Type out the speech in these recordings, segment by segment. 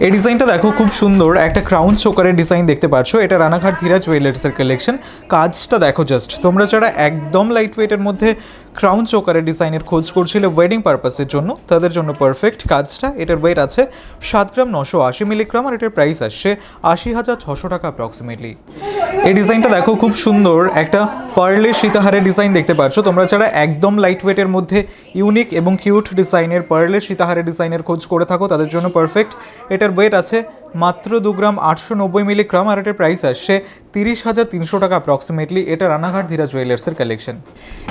এই ডিজাইনটা দেখো খুব সুন্দর একটা ক্রাউন চোকারের ডিজাইন দেখতে পাচ্ছ। এটা রানাঘাট ধীরাজ জুয়েলার্সের কালেকশন। কাজটা দেখো জাস্ট, তোমরা যারা একদম লাইট ওয়েটের মধ্যে ক্রাউন চোকারের ডিজাইনের খোঁজ করছিলে ওয়েডিং পারপাসের জন্য, তাদের জন্য পারফেক্ট কাজটা। এটার ওয়েট আছে 7 গ্রাম 980 মিলিগ্রাম আর এটার প্রাইস আসছে 80,600 টাকা অ্যাপ্রক্সিমেটলি। এই ডিজাইনটা দেখো খুব সুন্দর একটা পার্লের সীতাহারের ডিজাইন দেখতে পাচ্ছ। তোমরা যারা একদম লাইট ওয়েটের মধ্যে ইউনিক এবং কিউট ডিজাইনের পার্লের সীতাহারের ডিজাইনের খোঁজ করে থাকো, তাদের জন্য পারফেক্ট। এটার ওয়েট আছে মাত্র 2 গ্রাম 890 মিলিগ্রাম আর এটার প্রাইস আসছে 30,300 টাকা অ্যাপ্রক্সিমেটলি। এটা রানাঘাট ধীরাজ জুয়েলার্সের কালেকশন।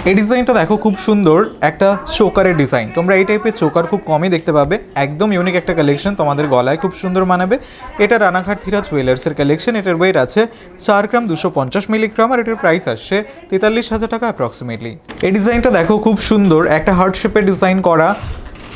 এই ডিজাইনটা দেখো খুব সুন্দর একটা চোকারের ডিজাইন। তোমরা এই টাইপের চোকার খুব কমই দেখতে পাবে, একদম ইউনিক একটা কালেকশন, তোমাদের গলায় খুব সুন্দর মানাবে। এটা রানাঘাট ধীরাজ জুয়েলার্সের কালেকশন। এটার ওয়েট আছে 4 গ্রাম 250 মিলিগ্রাম আর এটার প্রাইস আসছে 43,000 টাকা অ্যাপ্রক্সিমেটলি। এই ডিজাইনটা দেখো খুব সুন্দর একটা হার্ট শেপের ডিজাইন করা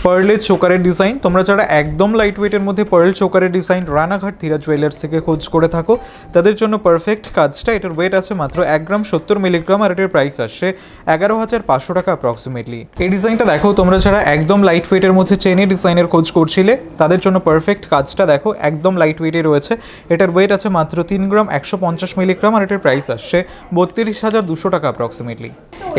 পার্লের চোকারের ডিজাইন। তোমরা যারা একদম লাইট ওয়েটের মধ্যে পার্ল চোকারের ডিজাইন রানাঘাট ধীরাজ জুয়েলার্স থেকে খোঁজ করে থাকো, তাদের জন্য পারফেক্ট কাজটা। এটার ওয়েট আছে মাত্র 1 গ্রাম 70 মিলিগ্রাম আর এটার প্রাইস আসছে 11,500 টাকা অ্যাপ্রক্সিমেটলি। এই ডিজাইনটা দেখো, তোমরা যারা একদম লাইট ওয়েটের মধ্যে চেনের ডিজাইনের খোঁজ করছিলে, তাদের জন্য পারফেক্ট কাজটা দেখো, একদম লাইট ওয়েটে রয়েছে। এটার ওয়েট আছে মাত্র 3 গ্রাম 150 মিলিগ্রাম আর এটার প্রাইস আসছে 32,200 টাকা অ্যাপ্রক্সিমেটলি।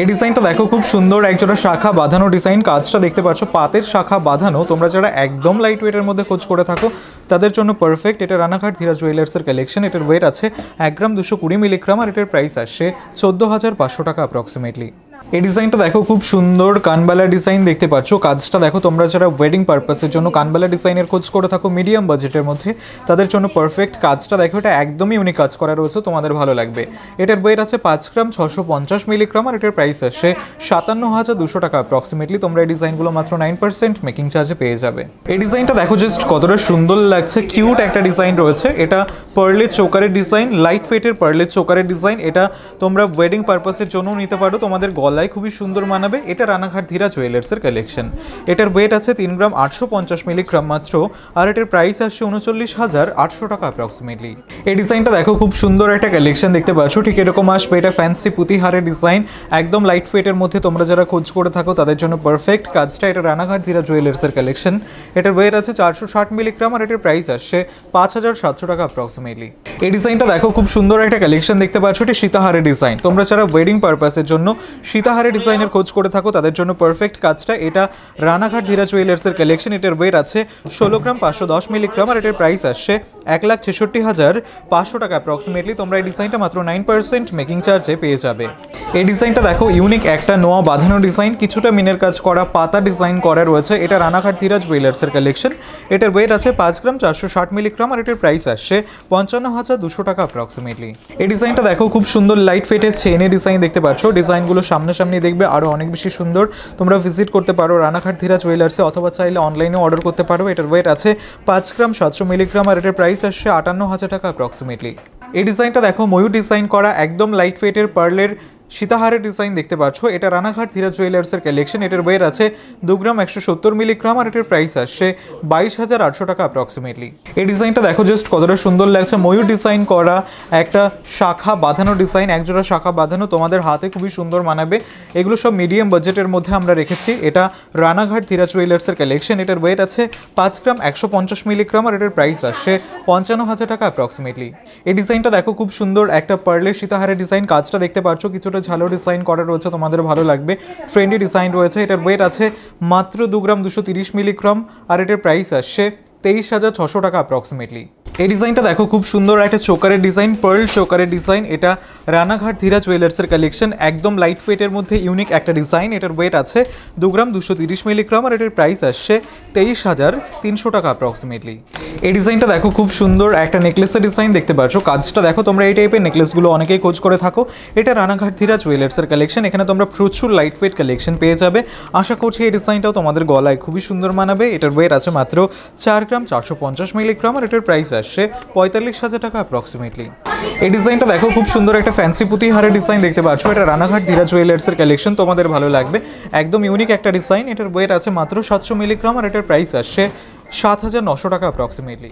এই ডিজাইনটা দেখো খুব সুন্দর একজোড়া শাখা বাঁধানো ডিজাইন। কাজটা দেখতে পাচ্ছ পাতের শাখা বাঁধানো। তোমরা যারা একদম লাইট ওয়েটের মধ্যে খোঁজ করে থাকো, তাদের জন্য পারফেক্ট। এটা রানাঘাট ধীরাজ জুয়েলার্সের কালেকশন। এটার ওয়েট আছে 1 গ্রাম 220 মিলিগ্রাম আর এটার প্রাইস আসছে 14,500 টাকা অ্যাপ্রক্সিমেটলি। এই ডিজাইনটা দেখো খুব সুন্দর কানবালা ডিজাইন দেখতে পাচ্ছ। কাজটা দেখো, তোমরা যারা ওয়েডিং পারপাসের জন্য কানবালা ডিজাইনের খোঁজ করে থাকো মিডিয়াম বাজেটের মধ্যে, তাদের জন্য পারফেক্ট কাজটা দেখো। এটা একদমই ইউনিক কাজ করা রয়েছে, তোমাদের ভালো লাগবে। এটার ওয়েট আছে 5 গ্রাম 650 মিলিগ্রাম আর এটার প্রাইস আসছে 57,200 টাকা অ্যাপ্রক্সিমেটলি। তোমরা এই ডিজাইনগুলো মাত্র 9% মেকিং চার্জে পেয়ে যাবে। এই ডিজাইনটা দেখো জাস্ট কতটা সুন্দর লাগছে, কিউট একটা ডিজাইন রয়েছে। এটা পার্লের চোকারের ডিজাইন, লাইট ওয়েটের পার্লের চোকারের ডিজাইন। এটা তোমরা ওয়েডিং পারপাসের জন্য নিতে পারো, তোমাদের গলায় খুবই সুন্দর মানাবে। এটা রানাঘাট ধীরাজ জুয়েলার্সের কালেকশন। এটার ওয়েট আছে 3 গ্রাম 850 মিলিগ্রাম মাত্র আর এটার প্রাইস আসছে 39,800 টাকা অ্যাপ্রক্সিমেটলি। এই ডিজাইনটা দেখো খুব সুন্দর একটা কালেকশন দেখতে পাচ্ছ, ঠিক এরকম আসবে। এটা ফ্যান্সি পুঁতিহারের ডিজাইন, একদম লাইট ওয়েটের মধ্যে তোমরা যারা খোঁজ করে থাকো, তাদের জন্য পারফেক্ট কাজটা। এটা রানাঘাট ধীরাজ জুয়েলার্সের কালেকশন। এটার ওয়েট আছে 460 মিলিগ্রাম আর এটার প্রাইস আসছে 5,700 টাকা অ্যাপ্রক্সিমেটলি। এই ডিজাইনটা দেখো খুব সুন্দর একটা কালেকশন দেখতে পাচ্ছ, এটা সীতাহারের ডিজাইন। তোমরা যারা ওয়েডিং পারপাসের জন্য সীতাহারের ডিজাইনের খোঁজ করে থাকো, তাদের জন্য পারফেক্ট কাজটা। এটা রানাঘাট ধীরাজ জুয়েলার্সের কালেকশন। এটার ওয়েট আছে 16 গ্রাম 510 মিলিগ্রাম আর এটার প্রাইস আসছে 1,66,500 টাকা অ্যাপ্রক্সিমেটলি। তোমরা এই ডিজাইনটা মাত্র 9% মেকিং চার্জে পেয়ে যাবে। এই ডিজাইনটা দেখো ইউনিক একটা নোয়া বাঁধানো ডিজাইন, কিছুটা মিনের কাজ করা পাতা ডিজাইন করা রয়েছে। এটা রানাঘাট ধীরাজ জুয়েলার্সের কালেকশন। এটার ওয়েট আছে 5 গ্রাম 460 মিলিগ্রাম আর এটার প্রাইস আসছে 55,200 টাকা অ্যাপ্রক্সিমেটলি। এই ডিজাইনটা দেখো খুব সুন্দর লাইট ওয়েটের চেনের ডিজাইন দেখতে পাচ্ছ। ডিজাইনগুলো সামনাসামনি দেখবে আরও অনেক বেশি সুন্দর। তোমরা ভিজিট করতে পারো রানাঘাট ধীরাজ জুয়েলার্সে, অথবা চাইলে অনলাইনে অর্ডার করতে পারো। এটার ওয়েট আছে 5 গ্রাম 700 মিলিগ্রাম আর এটার প্রাইস আসছে 58,000 টাকা অ্যাপ্রক্সিমেটলি। এই ডিজাইনটা দেখো ময়ূর ডিজাইন করা একদম লাইট ওয়েটের পার্লের সীতাহারের ডিজাইন দেখতে পাচ্ছ। এটা রানাঘাট ধীরাজ জুয়েলার্সের কালেকশন। এটার ওয়েট আছে 2 গ্রাম 170 মিলিগ্রাম আর এটার প্রাইস আসছে 22,800 টাকা অ্যাপ্রক্সিমেটলি। এই ডিজাইনটা দেখো জাস্ট কতটা সুন্দর লাগছে, ময়ূর ডিজাইন করা একটা শাখা বাঁধানো ডিজাইন, একজোড়া শাখা বাঁধানো, তোমাদের হাতে খুবই সুন্দর মানাবে। এগুলো সব মিডিয়াম বাজেটের মধ্যে আমরা রেখেছি। এটা রানাঘাট ধীরাজ জুয়েলার্সের কালেকশন। এটার ওয়েট আছে 5 গ্রাম 150 মিলিগ্রাম আর এটার প্রাইস আসছে 55,000 টাকা অ্যাপ্রক্সিমেটলি। এই ডিজাইনটা দেখো খুব সুন্দর একটা পার্লের সীতাহারের ডিজাইন। কাজটা দেখতে পাচ্ছ, কিছুটা ঝালো ডিজাইন করা রয়েছে, তোমাদের ভালো লাগবে। ট্রেন্ডি ডিজাইন রয়েছে। এটার ওয়েট আছে মাত্র 2 গ্রাম 230 মিলিগ্রাম আর এটার প্রাইস আসছে 23,600 টাকা অ্যাপ্রক্সিমেটলি। এই ডিজাইনটা দেখো খুব সুন্দর একটা চোকারের ডিজাইন, পার্ল চোকারের ডিজাইন। এটা রানাঘাট ধীরাজ জুয়েলার্সের কালেকশন, একদম লাইট ওয়েটের মধ্যে ইউনিক একটা ডিজাইন। এটার ওয়েট আছে 2 গ্রাম 230 মিলিগ্রাম আর এটার প্রাইস আসছে 23,300 টাকা অ্যাপ্রক্সিমেটলি। এই ডিজাইনটা দেখো খুব সুন্দর একটা নেকলেসের ডিজাইন দেখতে পাচ্ছ। কাজটা দেখো, তোমরা এই টাইপের নেকলেসগুলো অনেকেই খোঁজ করে থাকো। এটা রানাঘাট ধীরাজ জুয়েলার্সের কালেকশন। এখানে তোমরা প্রচুর লাইট ওয়েট কালেকশন পেয়ে যাবে। আশা করছি এই ডিজাইনটাও তোমাদের গলায় খুবই সুন্দর মানাবে। এটার ওয়েট আছে মাত্র 4 গ্রাম 450 মিলিগ্রাম আর এটার প্রাইস আসছে 45,000 টাকা অ্যাপ্রক্সিমেটলি। এই ডিজাইনটা দেখো খুব সুন্দর একটা ফ্যান্সি পুঁতিহারের ডিজাইন দেখতে পাচ্ছ। এটা রানাঘাট ধীরাজ জুয়েলার্সের কালেকশন, তোমাদের ভালো লাগবে। একদম ইউনিক একটা ডিজাইন। এটার ওয়েট আছে মাত্র 700 মিলিগ্রাম আর এটার প্রাইস আসছে 7,900 টাকা অ্যাপ্রক্সিমেটলি।